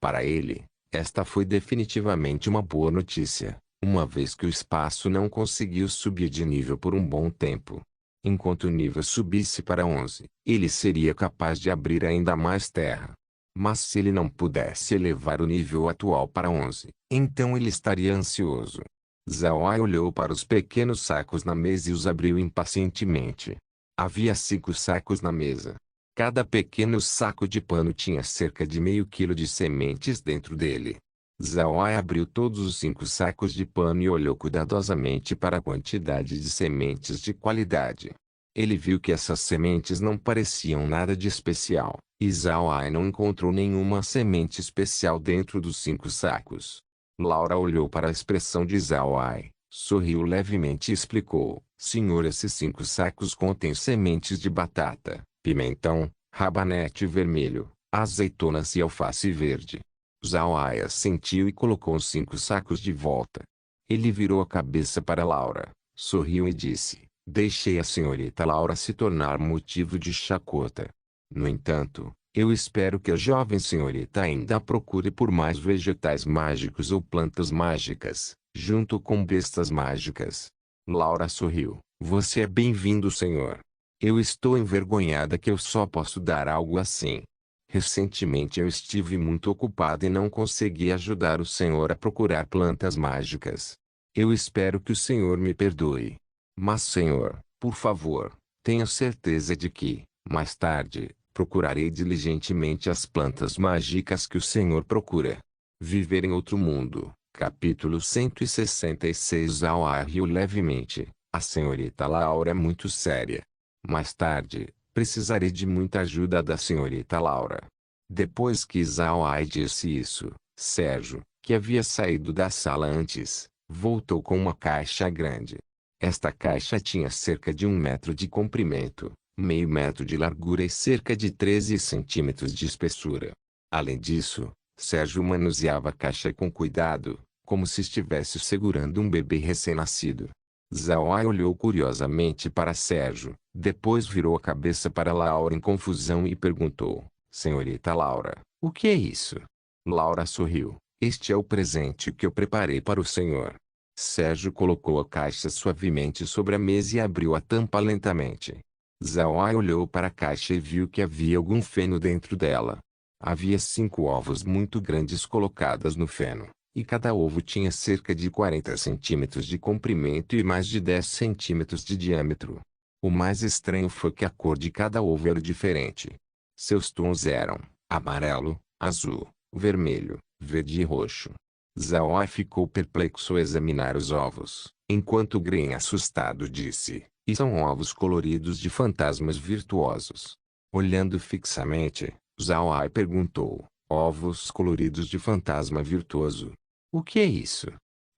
Para ele, esta foi definitivamente uma boa notícia, uma vez que o espaço não conseguiu subir de nível por um bom tempo. Enquanto o nível subisse para 11, ele seria capaz de abrir ainda mais terra. Mas se ele não pudesse elevar o nível atual para 11, então ele estaria ansioso. Zhao Ai olhou para os pequenos sacos na mesa e os abriu impacientemente. Havia 5 sacos na mesa. Cada pequeno saco de pano tinha cerca de meio quilo de sementes dentro dele. Zhao Ai abriu todos os 5 sacos de pano e olhou cuidadosamente para a quantidade de sementes de qualidade. Ele viu que essas sementes não pareciam nada de especial, e Zhao Ai não encontrou nenhuma semente especial dentro dos 5 sacos. Laura olhou para a expressão de Zhao Ai, sorriu levemente e explicou: Senhor, esses 5 sacos contêm sementes de batata, pimentão, rabanete vermelho, azeitonas e alface verde. Zhao Ai assentiu e colocou os 5 sacos de volta. Ele virou a cabeça para Laura, sorriu e disse: Deixei a senhorita Laura se tornar motivo de chacota. No entanto, eu espero que a jovem senhorita ainda procure por mais vegetais mágicos ou plantas mágicas, junto com bestas mágicas. Laura sorriu. Você é bem-vindo, senhor. Eu estou envergonhada que eu só posso dar algo assim. Recentemente eu estive muito ocupada e não consegui ajudar o senhor a procurar plantas mágicas. Eu espero que o senhor me perdoe. Mas, senhor, por favor, tenha certeza de que, mais tarde, procurarei diligentemente as plantas mágicas que o senhor procura. Viver em outro mundo. Capítulo 166. Zhao Ai riu levemente. A senhorita Laura é muito séria. Mais tarde, precisarei de muita ajuda da senhorita Laura. Depois que Zhao Ai disse isso, Sérgio, que havia saído da sala antes, voltou com uma caixa grande. Esta caixa tinha cerca de 1 metro de comprimento, meio metro de largura e cerca de 13 centímetros de espessura. Além disso, Sérgio manuseava a caixa com cuidado, como se estivesse segurando um bebê recém-nascido. Zhao Ai olhou curiosamente para Sérgio, depois virou a cabeça para Laura em confusão e perguntou: Senhorita Laura, o que é isso? Laura sorriu. Este é o presente que eu preparei para o senhor. Sérgio colocou a caixa suavemente sobre a mesa e abriu a tampa lentamente. Zhao Ai olhou para a caixa e viu que havia algum feno dentro dela. Havia 5 ovos muito grandes colocados no feno, e cada ovo tinha cerca de 40 centímetros de comprimento e mais de 10 centímetros de diâmetro. O mais estranho foi que a cor de cada ovo era diferente. Seus tons eram amarelo, azul, vermelho, verde e roxo. Zhao Ai ficou perplexo ao examinar os ovos, enquanto Gren assustado disse: E são ovos coloridos de fantasmas virtuosos. Olhando fixamente, Zhao Ai perguntou: Ovos coloridos de fantasma virtuoso? O que é isso?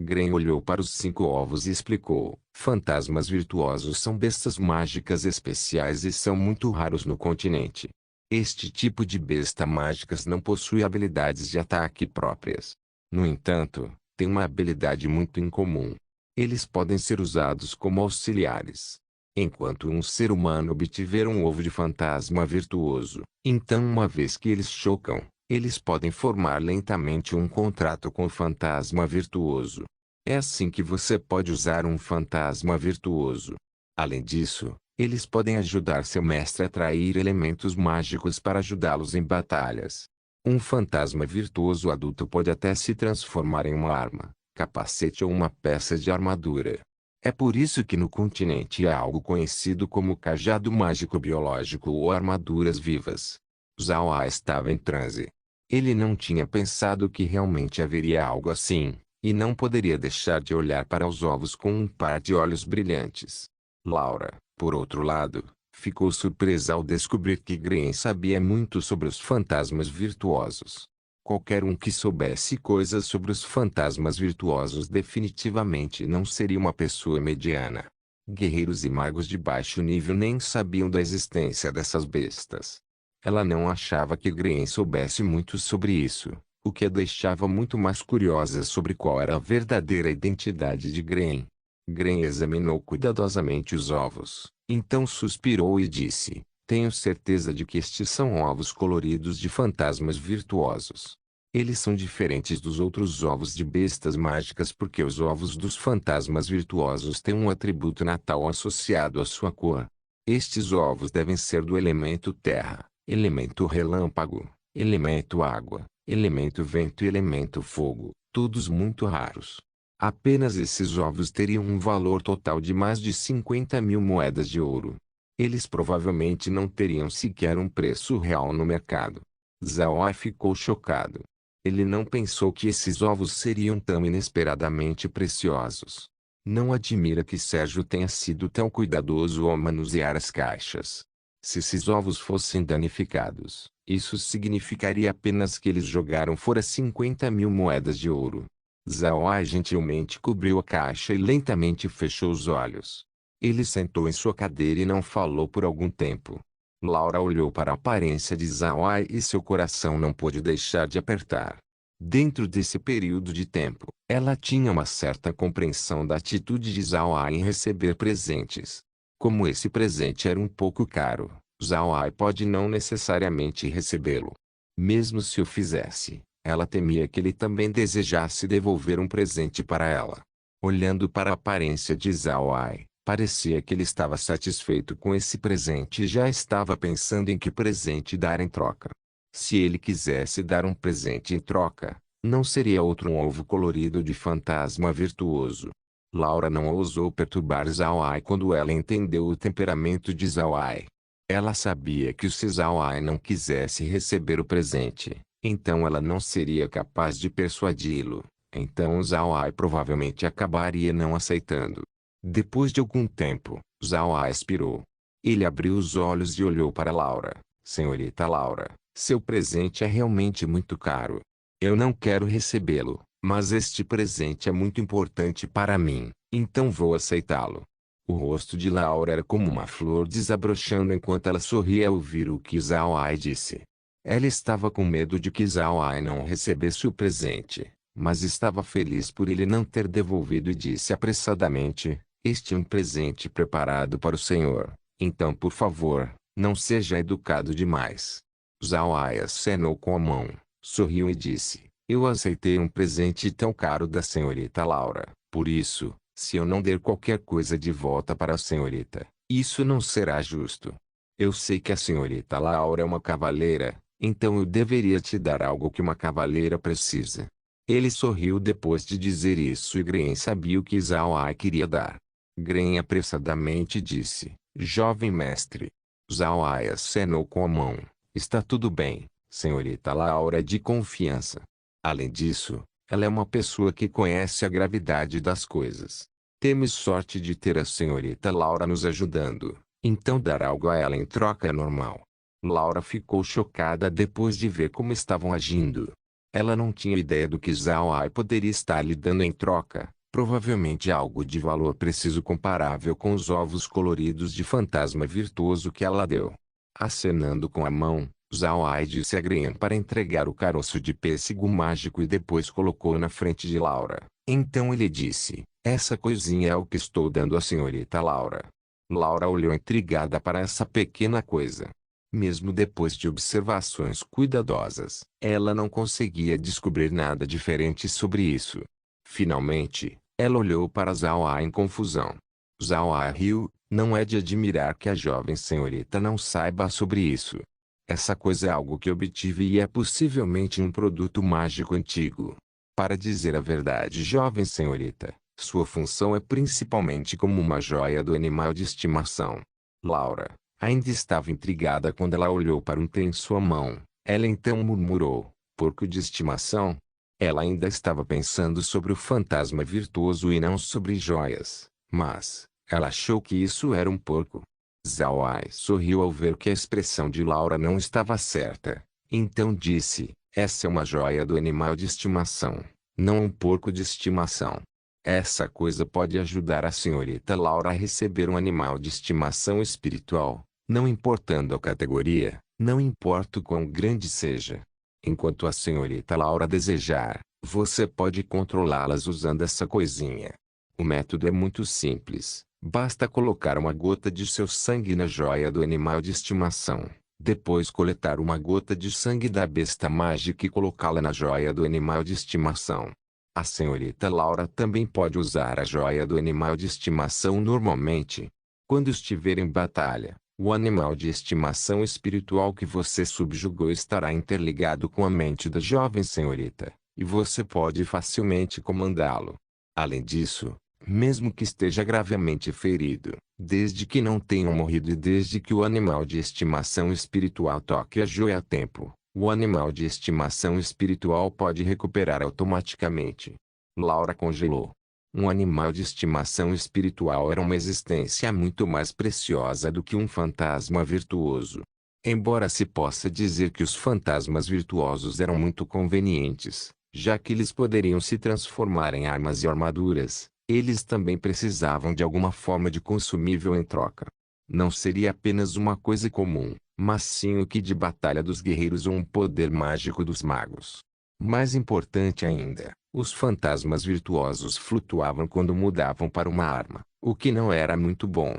Gren olhou para os 5 ovos e explicou: Fantasmas virtuosos são bestas mágicas especiais e são muito raros no continente. Este tipo de besta mágicas não possui habilidades de ataque próprias. No entanto, tem uma habilidade muito incomum. Eles podem ser usados como auxiliares. Enquanto um ser humano obtiver um ovo de fantasma virtuoso, então uma vez que eles chocam, eles podem formar lentamente um contrato com o fantasma virtuoso. É assim que você pode usar um fantasma virtuoso. Além disso, eles podem ajudar seu mestre a atrair elementos mágicos para ajudá-los em batalhas. Um fantasma virtuoso adulto pode até se transformar em uma arma, capacete ou uma peça de armadura. É por isso que no continente há algo conhecido como cajado mágico biológico ou armaduras vivas. Zhao Ai estava em transe. Ele não tinha pensado que realmente haveria algo assim, e não poderia deixar de olhar para os ovos com um par de olhos brilhantes. Laura, por outro lado, ficou surpresa ao descobrir que Gren sabia muito sobre os fantasmas virtuosos. Qualquer um que soubesse coisas sobre os fantasmas virtuosos definitivamente não seria uma pessoa mediana. Guerreiros e magos de baixo nível nem sabiam da existência dessas bestas. Ela não achava que Gren soubesse muito sobre isso, o que a deixava muito mais curiosa sobre qual era a verdadeira identidade de Gren. Gren examinou cuidadosamente os ovos, então suspirou e disse: Tenho certeza de que estes são ovos coloridos de fantasmas virtuosos. Eles são diferentes dos outros ovos de bestas mágicas porque os ovos dos fantasmas virtuosos têm um atributo natal associado à sua cor. Estes ovos devem ser do elemento terra, elemento relâmpago, elemento água, elemento vento e elemento fogo, todos muito raros. Apenas esses ovos teriam um valor total de mais de 50.000 moedas de ouro. Eles provavelmente não teriam sequer um preço real no mercado. Zhao Ai ficou chocado. Ele não pensou que esses ovos seriam tão inesperadamente preciosos. Não admira que Sérgio tenha sido tão cuidadoso ao manusear as caixas. Se esses ovos fossem danificados, isso significaria apenas que eles jogaram fora 50.000 moedas de ouro. Zhao Ai gentilmente cobriu a caixa e lentamente fechou os olhos. Ele sentou em sua cadeira e não falou por algum tempo. Laura olhou para a aparência de Zhao Ai e seu coração não pôde deixar de apertar. Dentro desse período de tempo, ela tinha uma certa compreensão da atitude de Zhao Ai em receber presentes. Como esse presente era um pouco caro, Zhao Ai pode não necessariamente recebê-lo. Mesmo se o fizesse, ela temia que ele também desejasse devolver um presente para ela. Olhando para a aparência de Zhao Ai, parecia que ele estava satisfeito com esse presente e já estava pensando em que presente dar em troca. Se ele quisesse dar um presente em troca, não seria outro um ovo colorido de fantasma virtuoso. Laura não ousou perturbar Zhao Ai quando ela entendeu o temperamento de Zhao Ai. Ela sabia que se Zhao Ai não quisesse receber o presente, então ela não seria capaz de persuadi-lo. Então Zhao Ai provavelmente acabaria não aceitando. Depois de algum tempo, Zhao Ai expirou. Ele abriu os olhos e olhou para Laura. Senhorita Laura, seu presente é realmente muito caro. Eu não quero recebê-lo, mas este presente é muito importante para mim, então vou aceitá-lo. O rosto de Laura era como uma flor desabrochando enquanto ela sorria ao ouvir o que Zhao Ai disse. Ela estava com medo de que Zhao Ai não recebesse o presente, mas estava feliz por ele não ter devolvido e disse apressadamente: este é um presente preparado para o senhor, então por favor, não seja educado demais. Zhao Ai acenou com a mão, sorriu e disse: eu aceitei um presente tão caro da senhorita Laura, por isso, se eu não der qualquer coisa de volta para a senhorita, isso não será justo. Eu sei que a senhorita Laura é uma cavaleira, então eu deveria te dar algo que uma cavaleira precisa. Ele sorriu depois de dizer isso e Gren sabia o que Zhao Ai queria dar. Gren apressadamente disse: jovem mestre. Zhao Ai acenou com a mão: está tudo bem, senhorita Laura é de confiança. Além disso, ela é uma pessoa que conhece a gravidade das coisas. Temos sorte de ter a senhorita Laura nos ajudando, então dar algo a ela em troca é normal. Laura ficou chocada depois de ver como estavam agindo. Ela não tinha ideia do que Zhao Ai poderia estar lhe dando em troca, provavelmente algo de valor preciso comparável com os ovos coloridos de fantasma virtuoso que ela deu. Acenando com a mão, Zhao Ai disse a Gren para entregar o caroço de pêssego mágico e depois colocou na frente de Laura. Então ele disse: essa coisinha é o que estou dando à senhorita Laura. Laura olhou intrigada para essa pequena coisa. Mesmo depois de observações cuidadosas, ela não conseguia descobrir nada diferente sobre isso. Finalmente, ela olhou para Zhao Ai em confusão. Zhao Ai riu: não é de admirar que a jovem senhorita não saiba sobre isso. Essa coisa é algo que obtive e é possivelmente um produto mágico antigo. Para dizer a verdade, jovem senhorita, sua função é principalmente como uma joia do animal de estimação. Laura ainda estava intrigada quando ela olhou para um tem em sua mão. Ela então murmurou: porco de estimação? Ela ainda estava pensando sobre o fantasma virtuoso e não sobre joias, mas ela achou que isso era um porco. Zhao Ai sorriu ao ver que a expressão de Laura não estava certa. Então disse: essa é uma joia do animal de estimação, não um porco de estimação. Essa coisa pode ajudar a senhorita Laura a receber um animal de estimação espiritual, não importando a categoria, não importa o quão grande seja. Enquanto a senhorita Laura desejar, você pode controlá-las usando essa coisinha. O método é muito simples. Basta colocar uma gota de seu sangue na joia do animal de estimação. Depois coletar uma gota de sangue da besta mágica e colocá-la na joia do animal de estimação. A senhorita Laura também pode usar a joia do animal de estimação normalmente. Quando estiver em batalha, o animal de estimação espiritual que você subjugou estará interligado com a mente da jovem senhorita, e você pode facilmente comandá-lo. Além disso, mesmo que esteja gravemente ferido, desde que não tenha morrido e desde que o animal de estimação espiritual toque a joia a tempo, o animal de estimação espiritual pode recuperar automaticamente. Laura congelou. Um animal de estimação espiritual era uma existência muito mais preciosa do que um fantasma virtuoso. Embora se possa dizer que os fantasmas virtuosos eram muito convenientes, já que eles poderiam se transformar em armas e armaduras, eles também precisavam de alguma forma de consumível em troca. Não seria apenas uma coisa comum, mas sim o que de batalha dos guerreiros ou um poder mágico dos magos. Mais importante ainda, os fantasmas virtuosos flutuavam quando mudavam para uma arma, o que não era muito bom.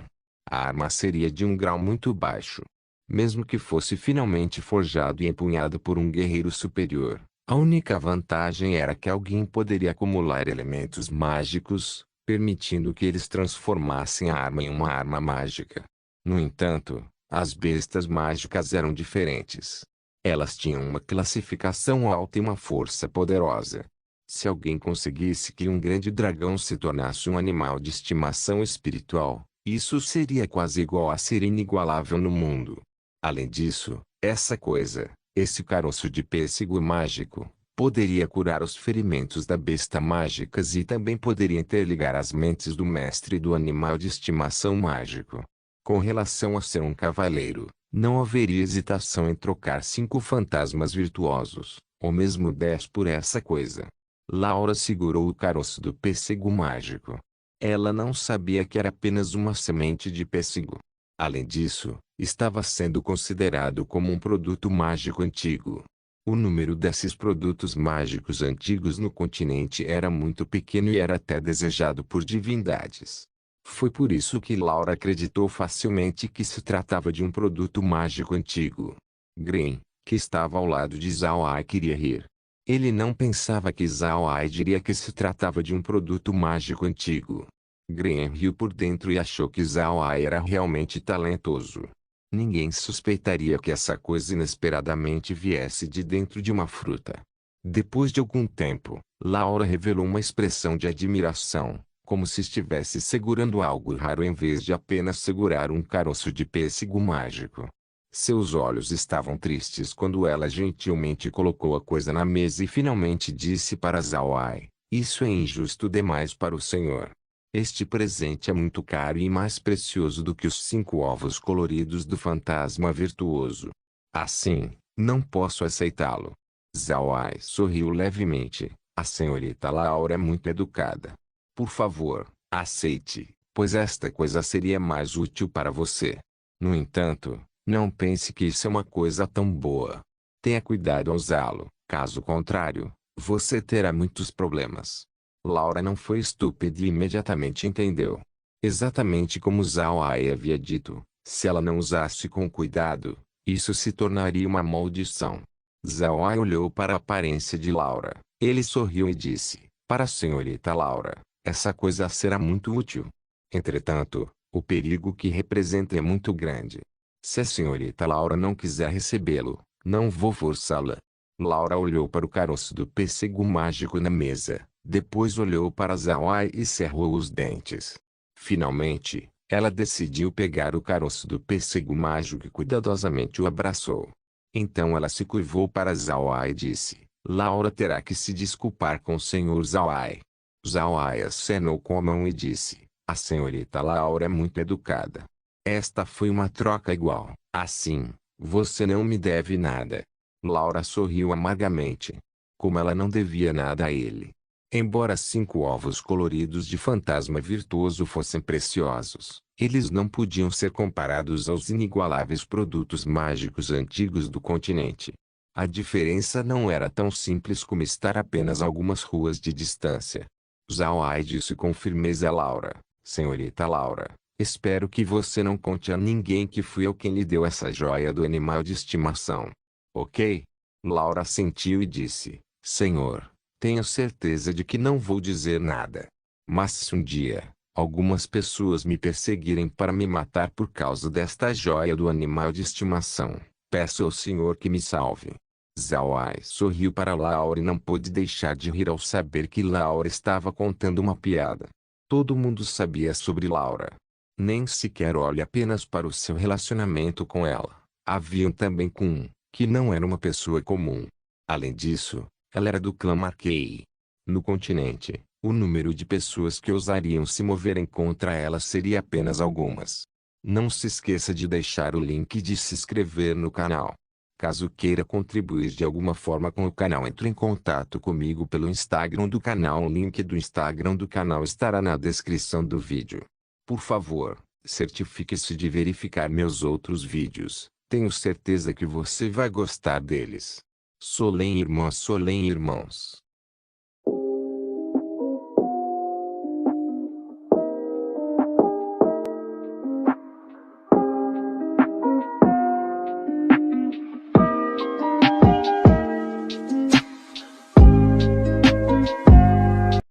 A arma seria de um grau muito baixo. Mesmo que fosse finalmente forjado e empunhado por um guerreiro superior, a única vantagem era que alguém poderia acumular elementos mágicos, permitindo que eles transformassem a arma em uma arma mágica. No entanto, as bestas mágicas eram diferentes. Elas tinham uma classificação alta e uma força poderosa. Se alguém conseguisse que um grande dragão se tornasse um animal de estimação espiritual, isso seria quase igual a ser inigualável no mundo. Além disso, esse caroço de pêssego mágico, poderia curar os ferimentos da besta mágicas e também poderia interligar as mentes do mestre e do animal de estimação mágico. Com relação a ser um cavaleiro, não haveria hesitação em trocar 5 fantasmas virtuosos, ou mesmo 10 por essa coisa. Laura segurou o caroço do pêssego mágico. Ela não sabia que era apenas uma semente de pêssego. Além disso, estava sendo considerado como um produto mágico antigo. O número desses produtos mágicos antigos no continente era muito pequeno e era até desejado por divindades. Foi por isso que Laura acreditou facilmente que se tratava de um produto mágico antigo. Green, que estava ao lado de Zhao Ai, queria rir. Ele não pensava que Zhao Ai diria que se tratava de um produto mágico antigo. Green riu por dentro e achou que Zhao Ai era realmente talentoso. Ninguém suspeitaria que essa coisa inesperadamente viesse de dentro de uma fruta. Depois de algum tempo, Laura revelou uma expressão de admiração, como se estivesse segurando algo raro em vez de apenas segurar um caroço de pêssego mágico. Seus olhos estavam tristes quando ela gentilmente colocou a coisa na mesa e finalmente disse para Zhao Ai: "Isso é injusto demais para o senhor. Este presente é muito caro e mais precioso do que os 5 ovos coloridos do fantasma virtuoso. Assim, não posso aceitá-lo." Zhao Ai sorriu levemente. "A senhorita Laura é muito educada. Por favor, aceite, pois esta coisa seria mais útil para você. No entanto, não pense que isso é uma coisa tão boa. Tenha cuidado ao usá-lo, caso contrário, você terá muitos problemas." Laura não foi estúpida e imediatamente entendeu. Exatamente como Zhao Ai havia dito, se ela não usasse com cuidado, isso se tornaria uma maldição. Zhao Ai olhou para a aparência de Laura. Ele sorriu e disse: "Para a senhorita Laura, essa coisa será muito útil. Entretanto, o perigo que representa é muito grande. Se a senhorita Laura não quiser recebê-lo, não vou forçá-la." Laura olhou para o caroço do pêssego mágico na mesa, depois olhou para Zhao Ai e cerrou os dentes. Finalmente, ela decidiu pegar o caroço do pêssego mágico e cuidadosamente o abraçou. Então ela se curvou para Zhao Ai e disse: "Laura terá que se desculpar com o senhor Zhao Ai." Zhao Ai acenou com a mão e disse: "A senhorita Laura é muito educada. Esta foi uma troca igual. Assim, você não me deve nada." Laura sorriu amargamente. Como ela não devia nada a ele. Embora 5 ovos coloridos de fantasma virtuoso fossem preciosos, eles não podiam ser comparados aos inigualáveis produtos mágicos antigos do continente. A diferença não era tão simples como estar apenas algumas ruas de distância. Zhao Ai disse com firmeza a Laura: "Senhorita Laura, espero que você não conte a ninguém que fui eu quem lhe deu essa joia do animal de estimação. Ok?" Laura assentiu e disse: "Senhor, tenho certeza de que não vou dizer nada. Mas se um dia, algumas pessoas me perseguirem para me matar por causa desta joia do animal de estimação, peço ao Senhor que me salve." Zawai sorriu para Laura e não pôde deixar de rir ao saber que Laura estava contando uma piada. Todo mundo sabia sobre Laura. Nem sequer olhe apenas para o seu relacionamento com ela. Haviam também com, que não era uma pessoa comum. Além disso, ela era do clã Marquei. No continente, o número de pessoas que ousariam se moverem contra ela seria apenas algumas. Não se esqueça de deixar o link de se inscrever no canal. Caso queira contribuir de alguma forma com o canal, entre em contato comigo pelo Instagram do canal. O link do Instagram do canal estará na descrição do vídeo. Por favor, certifique-se de verificar meus outros vídeos. Tenho certeza que você vai gostar deles. Solem irmãos.